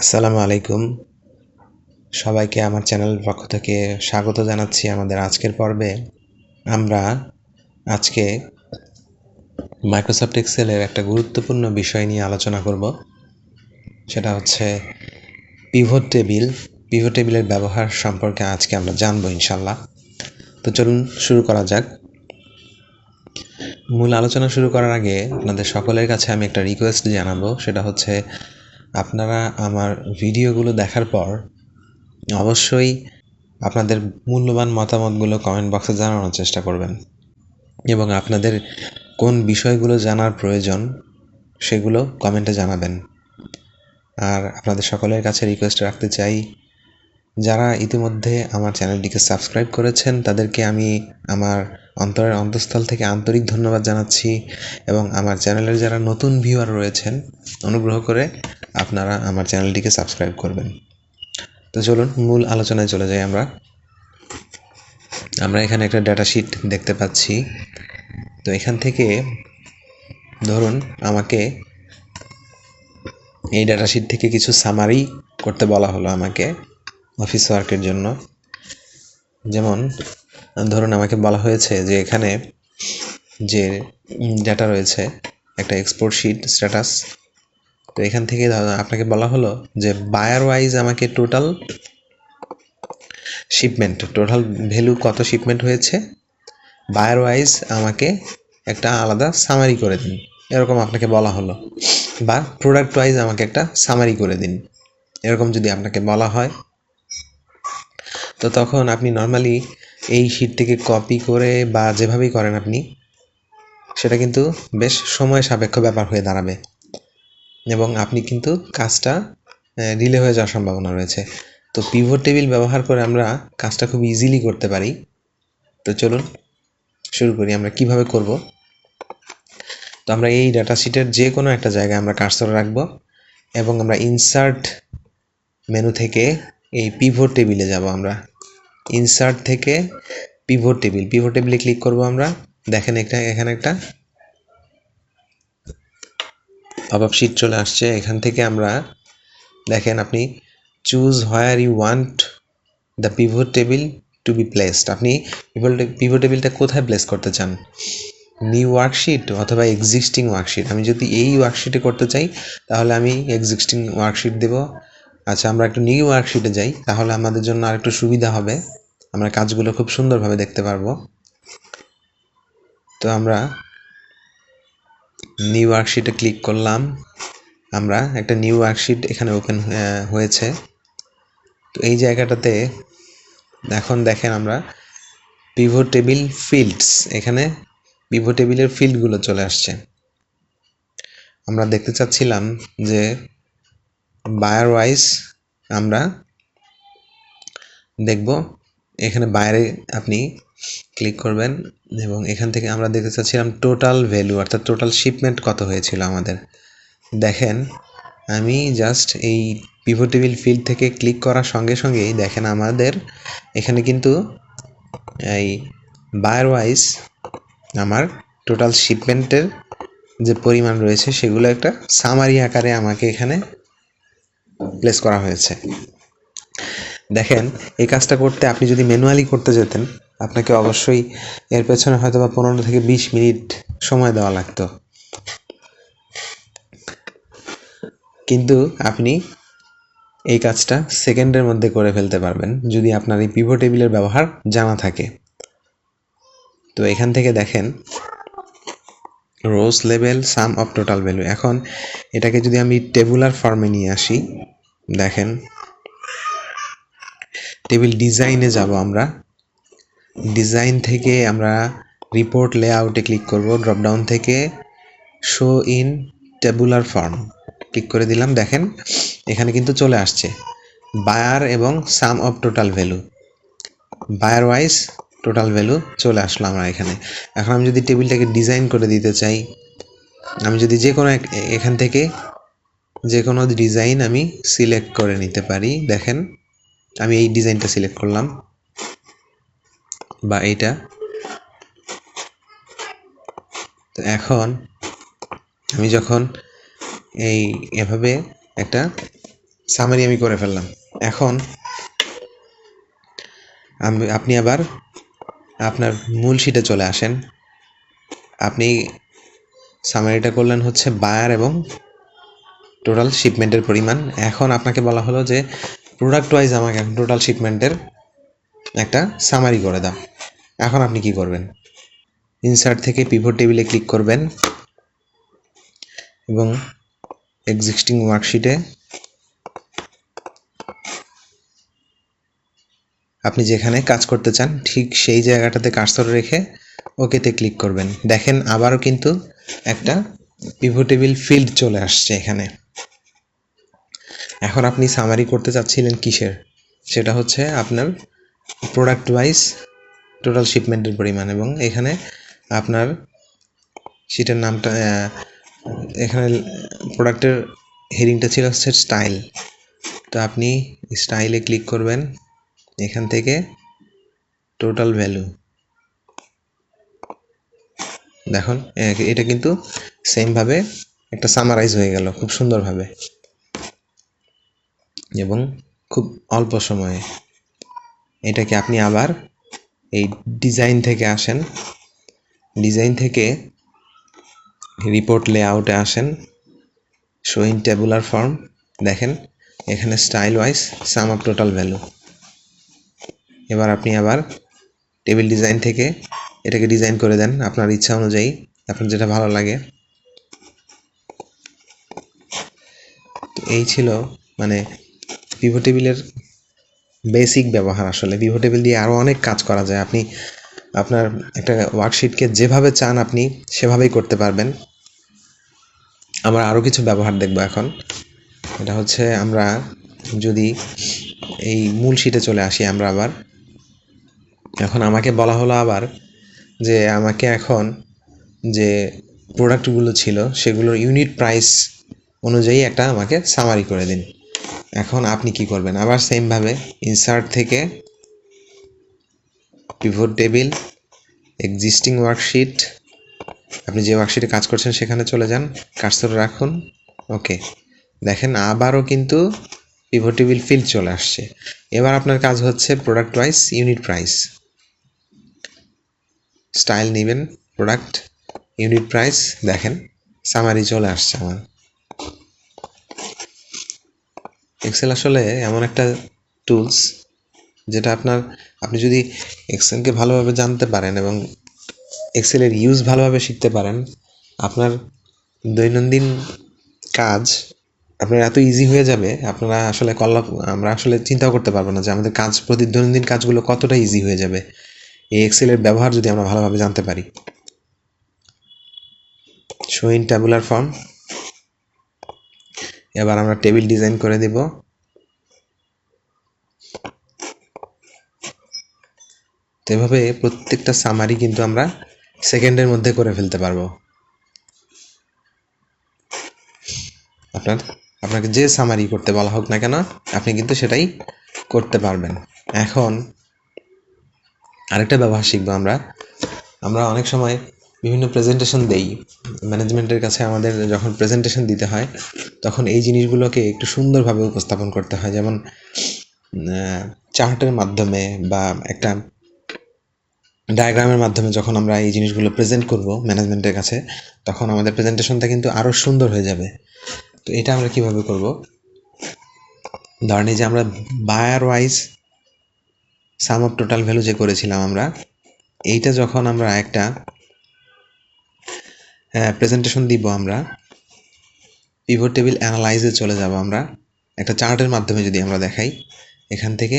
আসসালামু আলাইকুম। সবাইকে আমার চ্যানেলের পক্ষ থেকে স্বাগত জানাচ্ছি আমাদের আজকের পর্বে। আমরা আজকে মাইক্রোসফট এক্সেলের একটা গুরুত্বপূর্ণ বিষয় নিয়ে আলোচনা করব। সেটা হচ্ছে পিভট টেবিল। পিভট টেবিলের ব্যবহার সম্পর্কে আজকে আমরা জানবো ইনশাল্লাহ। তো চলুন শুরু করা যাক। মূল আলোচনা শুরু করার আগে আপনাদের সকলের কাছে আমি একটা রিকোয়েস্ট জানাবো। সেটা হচ্ছে আপনারা আমার ভিডিওগুলো দেখার পর অবশ্যই আপনাদের মূল্যবান মতামতগুলো কমেন্ট বক্সে জানানোর চেষ্টা করবেন এবং আপনাদের কোন বিষয়গুলো জানার প্রয়োজন সেগুলো কমেন্টে জানাবেন। আর আপনাদের সকলের কাছে রিকোয়েস্ট রাখতে চাই, যারা ইতিমধ্যে আমার চ্যানেলটিকে সাবস্ক্রাইব করেছেন তাদেরকে আমি আমার অন্তরের অন্তঃস্থল থেকে আন্তরিক ধন্যবাদ জানাচ্ছি এবং আমার চ্যানেলের যারা নতুন ভিউয়ার রয়েছেন অনুগ্রহ করে আপনারা আমার চ্যানেলটিকে সাবস্ক্রাইব করবেন। তো চলুন মূল আলোচনায় চলে যাই। আমরা এখানে একটা ডাটা শিট দেখতে পাচ্ছি। তো এখান থেকে ধরুন আমাকে এই ডাটা শিট থেকে কিছু সামারি করতে বলা হলো আমাকে অফিস ওয়ার্কের জন্য। যেমন ধরুন আমাকে বলা হয়েছে যে এখানে যে ডাটা রয়েছে একটা এক্সপোর্ট শিট স্ট্যাটাস। তো এখান থেকে আপনাকে বলা হলো যে বায়ার ওয়াইজ আমাকে টোটাল ভ্যালু কত শিপমেন্ট হয়েছে, বায়ার ওয়াইজ আমাকে একটা আলাদা সামারি করে দিন, এরকম আপনাকে বলা হলো। বা প্রোডাক্ট ওয়াইজ আমাকে একটা সামারি করে দিন, এরকম যদি আপনাকে বলা হয়, তো তখন আপনি নর্মালি এই শিট থেকে কপি করে বা যেভাবেই করেন আপনি, সেটা কিন্তু বেশ সময় সাপেক্ষ ব্যাপার হয়ে দাঁড়াবে এবং আপনি কিন্তু কাজটা ডিলে হয়ে যাওয়ার সম্ভাবনা রয়েছে। তো পিভট টেবিল ব্যবহার করে আমরা কাজটা খুব ইজিলি করতে পারি। তো চলুন শুরু করি আমরা কিভাবে করব। তো আমরা এই ডাটা শিটের যে কোনো একটা জায়গায় আমরা কার্সর রাখবো এবং আমরা ইনসার্ট মেনু থেকে এই পিভট টেবিলে যাব। আমরা ইনসার্ট থেকে পিভট টেবিলে ক্লিক করব। আমরা দেখেন এখানে একটা পপআপ শিট চলে আসছে। এখান থেকে আমরা দেখেন আপনি choose where you want the pivot table to be placed. আপনি পিভট টেবিলটা কোথায় প্লেস করতে চান, নিউ ওয়ার্কশিট অথবা এক্সিস্টিং ওয়ার্কশিট। আমি যদি এই ওয়ার্কশিটে করতে চাই তাহলে আমি এক্সিস্টিং ওয়ার্কশিট দেব। আচ্ছা, আমরা একটু নিউ ওয়ার্কশিটে যাই, তাহলে আমাদের জন্য আরেকটু সুবিধা হবে, আমরা কাজগুলো খুব সুন্দরভাবে দেখতে পারবো। তো আমরা নিউ ওয়ার্কশিটে ক্লিক করলাম। আমরা একটা নিউ ওয়ার্কশিট এখানে ওপেন হয়েছে। তো এই জায়গাটাতে এখন দেখেন আমরা পিভট টেবিল ফিল্ডস, এখানে পিভট টেবিলের ফিল্ডগুলো চলে আসছে। আমরা দেখতে চাচ্ছিলাম যে বায়ার ওয়াইজ আমরা দেখব। এখানে বাইরে আপনি ক্লিক করবেন এবং এখান থেকে আমরা দেখতে চাচ্ছিলাম টোটাল ভ্যালু, অর্থাৎ টোটাল শিপমেন্ট কত হয়েছিল আমাদের। দেখেন আমি জাস্ট এই পিভট টেবিল ফিল্ড থেকে ক্লিক করার সঙ্গে সঙ্গেই দেখেন আমাদের এখানে কিন্তু এই বায়ার ওয়াইজ আমার টোটাল শিপমেন্টের যে পরিমাণ রয়েছে সেগুলো একটা সামারি আকারে আমাকে এখানে প্লেস করা হয়েছে। দেখেন এই কাজটা করতে আপনি যদি ম্যানুয়ালি করতে যেতেন আপনাকে অবশ্যই এর পেছনে হয়তো বা 15 থেকে 20 মিনিট সময় দেওয়া লাগতো, কিন্তু আপনি এই কাজটা সেকেন্ডের মধ্যে করে ফেলতে পারবেন যদি আপনার এই পিভট টেবিলের ব্যবহার জানা থাকে। তো এখান থেকে দেখেন rows level sum of total value. এখন এটাকে যদি আমি টেবুলার ফর্মে নিয়ে আসি, দেখেন টেবিল ডিজাইনে যাব। আমরা ডিজাইন থেকে আমরা রিপোর্ট লেআউটে ক্লিক করব, ড্রপডাউন থেকে show in tabular form click করে দিলাম। দেখেন এখানে কিন্তু চলে আসছে বায়ার এবং sum of total value, buyer wise total value চলে আসলো আমার এখানে। এখন আমি যদি টেবিলটাকে ডিজাইন করে দিতে চাই, আমি যদি যে কোনো এখান থেকে যে কোনো ডিজাইন আমি সিলেক্ট করে নিতে পারি। দেখেন আমি এই ডিজাইনটা সিলেক্ট করলাম বা এইটা। তো এখন আমি যখন এভাবে একটা সামারি আমি করে ফেললাম। এখন আপনি আবার আপনার মূল শিটে চলে আসেন। আপনি সামারিটা করলেন হচ্ছে বায়ার এবং টোটাল শিপমেন্টের পরিমাণ। এখন আপনাকে বলা হলো যে প্রোডাক্ট ওয়াইজ আমাকে এখন টোটাল শিপমেন্টের একটা সামারি করে দাও। এখন আপনি কি করবেন? ইনসার্ট থেকে পিভট টেবিলে ক্লিক করবেন এবং এক্সিস্টিং ওয়ার্কশিটে আপনি যেখানে কাজ করতে চান ঠিক সেই জায়গাটাতে কার্সর রেখে ওকেতে ক্লিক করবেন। দেখেন আবারও কিন্তু একটা পিভট টেবিল ফিল্ড চলে আসছে এখানে। এখন আপনি সামারি করতে চাচ্ছিলেন কিসের? সেটা হচ্ছে আপনার প্রোডাক্ট ওয়াইজ টোটাল শিপমেন্টের পরিমাণ, এবং এখানে আপনার শিটের নামটা এখানে প্রোডাক্টের হেডিংটা ছিল হচ্ছে স্টাইল। তো আপনি স্টাইলে ক্লিক করবেন, এখান থেকে টোটাল ভ্যালু দেখুন এটা কিন্তু সেমভাবে একটা সামারাইজ হয়ে গেল খুব সুন্দরভাবে এবং খুব অল্প সময়ে। এটাকে আপনি আবার এই ডিজাইন থেকে আসেন, ডিজাইন থেকে রিপোর্ট লেআউটে আসেন, শো ইন টেবুলার ফর্ম। দেখেন এখানে style wise sum of total value. এবার আপনি আবার টেবিল ডিজাইন থেকে এটাকে ডিজাইন করে দেন আপনার ইচ্ছা অনুযায়ী, আপনার যেটা ভালো লাগে। তো এই ছিল মানে পিভট টেবিলের বেসিক ব্যবহার। আসলে পিভট টেবিল দিয়ে আরও অনেক কাজ করা যায়। আপনি আপনার একটা ওয়ার্কশিটকে যেভাবে চান আপনি সেভাবেই করতে পারবেন। আমরা আরও কিছু ব্যবহার দেখব এখন। এটা হচ্ছে আমরা যদি এই মূল শিটে চলে আসি আমরা আবার, এখন আমাকে বলা হলো আবার যে আমাকে এখন যে প্রোডাক্টগুলো ছিল সেগুলোর ইউনিট প্রাইস অনুযায়ী একটা আমাকে সামারি করে দিন। এখন আপনি কি করবেন? আবার সেমভাবে ইনসার্ট থেকে পিভট টেবিল, এক্সিস্টিং ওয়ার্কশিট, আপনি যে ওয়ার্কশিটে কাজ করছেন সেখানে চলে যান, কার্সর রাখুন, ওকে। দেখেন আবারও কিন্তু পিভট টেবিল ফিল্ড চলে আসছে। এবার আপনার কাজ হচ্ছে product wise unit price, style নেবেন, প্রোডাক্ট ইউনিট প্রাইস, দেখেন সামারি চলে আসছে আমার। এক্সেল আসলে এমন একটা টুলস যেটা আপনি যদি এক্সেলকে ভালোভাবে জানতে পারেন এবং এক্সেলের ইউজ ভালোভাবে শিখতে পারেন, আপনার দৈনন্দিন কাজ আপনার এত ইজি হয়ে যাবে, আপনারা আসলে আমরা আসলে চিন্তাও করতে পারবো না যে আমাদের কাজ দৈনন্দিন কাজগুলো কতটা ইজি হয়ে যাবে এই এক্সেলের ব্যবহার যদি আমরা ভালোভাবে জানতে পারি। শো ইন ট্যাবুলার ফর্ম, এবার আমরা টেবিল ডিজাইন করে দেব। তো এভাবে প্রত্যেকটা সামারি কিন্তু আমরা সেকেন্ডের মধ্যে করে ফেলতে পারবো। আপনাকে যে সামারি করতে বলা হোক না কেন আপনি কিন্তু সেটাই করতে পারবেন। এখন আরেকটা ব্যবহার শিখবো আমরা অনেক সময় বিভিন্ন প্রেজেন্টেশন দেই ম্যানেজমেন্টের কাছে। আমাদের যখন প্রেজেন্টেশন দিতে হয় তখন এই জিনিসগুলোকে একটু সুন্দরভাবে উপস্থাপন করতে হয়, যেমন চার্টের মাধ্যমে বা একটা ডায়াগ্রামের মাধ্যমে যখন আমরা এই জিনিসগুলো প্রেজেন্ট করব ম্যানেজমেন্টের কাছে, তখন আমাদের প্রেজেন্টেশনটা কিন্তু আরও সুন্দর হয়ে যাবে। তো এটা আমরা কিভাবে করব? ধরেন এই যে আমরা buyer wise sum of total value যে করেছিলাম আমরা, এইটা যখন আমরা একটা প্রেজেন্টেশন দিব, আমরা পিভট টেবিল অ্যানালাইজে চলে যাব। আমরা একটা চার্টের মাধ্যমে যদি আমরা দেখাই, এখান থেকে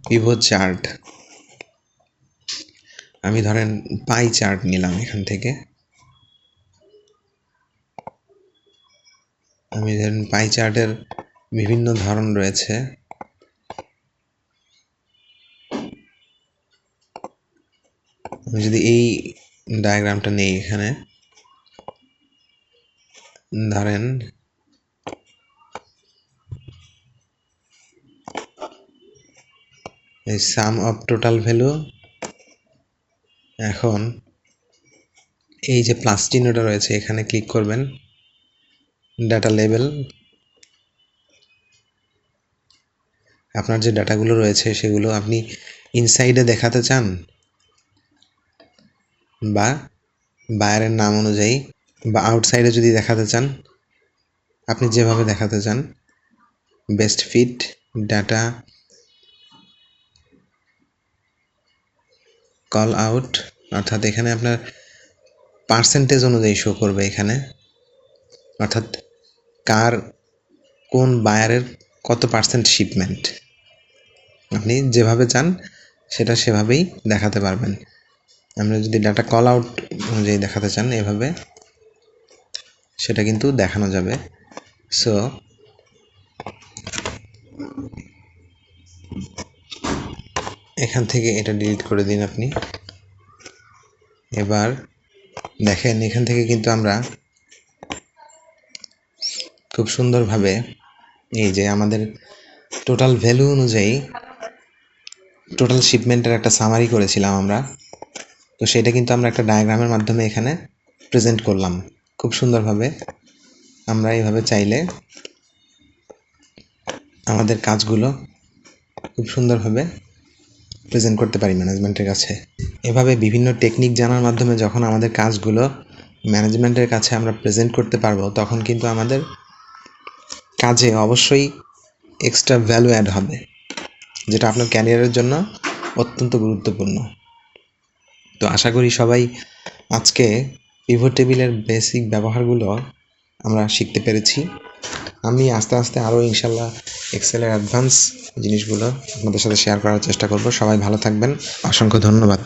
পিভট চার্ট, আমি ধরেন পাই চার্ট নিলাম, এখান থেকে আমি ধরেন পাই চার্টের বিভিন্ন ধরন রয়েছে। আমি যদি এই ডায়াগ্রামটা নেই, এখানে ধরেন এই সাম অফ টোটাল ভ্যালু, এখন এই যে প্লাস চিহ্নটা রয়েছে এখানে ক্লিক করবেন, ডাটা লেবেল, আপনার যে ডাটাগুলো রয়েছে সেগুলো আপনি ইনসাইডে দেখাতে চান বা বায়ারের নাম অনুযায়ী বা আউটসাইডে যদি দেখাতে চান, আপনি যেভাবে দেখাতে চান, best fit data call out, অর্থাৎ এখানে আপনার পার্সেন্টেজ অনুযায়ী শো করবে এখানে, অর্থাৎ কোন বায়ারের কত পার্সেন্ট শিপমেন্ট আপনি যেভাবে চান সেটা সেভাবেই দেখাতে পারবেন। আমরা যদি ডাটা কল আউট অনুযায়ী দেখাতে চান এভাবে, সেটা কিন্তু দেখানো যাবে। সো এখান থেকে এটা ডিলিট করে দিন আপনি। এবার দেখেন এখান থেকে কিন্তু আমরা খুব সুন্দরভাবে এই যে আমাদের টোটাল ভ্যালু অনুযায়ী টোটাল শিপমেন্টের একটা সামারি করেছিলাম আমরা, তো সেটা কিন্তু আমরা একটা ডায়াগ্রামের মাধ্যমে এখানে প্রেজেন্ট করলাম খুব সুন্দরভাবে। আমরা এইভাবে চাইলে আমাদের কাজগুলো খুব সুন্দরভাবে প্রেজেন্ট করতে পারি ম্যানেজমেন্টের কাছে। এভাবে বিভিন্ন টেকনিক জানার মাধ্যমে যখন আমাদের কাজগুলো ম্যানেজমেন্টের কাছে আমরা প্রেজেন্ট করতে পারবো, তখন কিন্তু আমাদের কাজে অবশ্যই এক্সট্রা ভ্যালু অ্যাড হবে, যেটা আপনার ক্যারিয়ারের জন্য অত্যন্ত গুরুত্বপূর্ণ। তো আশা করি সবাই আজকে পিভট টেবিলের বেসিক ব্যবহারগুলো আমরা শিখতে পেরেছি। আমি আস্তে আস্তে আরও ইনশাল্লাহ এক্সেলের অ্যাডভান্স জিনিসগুলো আপনাদের সাথে শেয়ার করার চেষ্টা করব। সবাই ভালো থাকবেন, অসংখ্য ধন্যবাদ।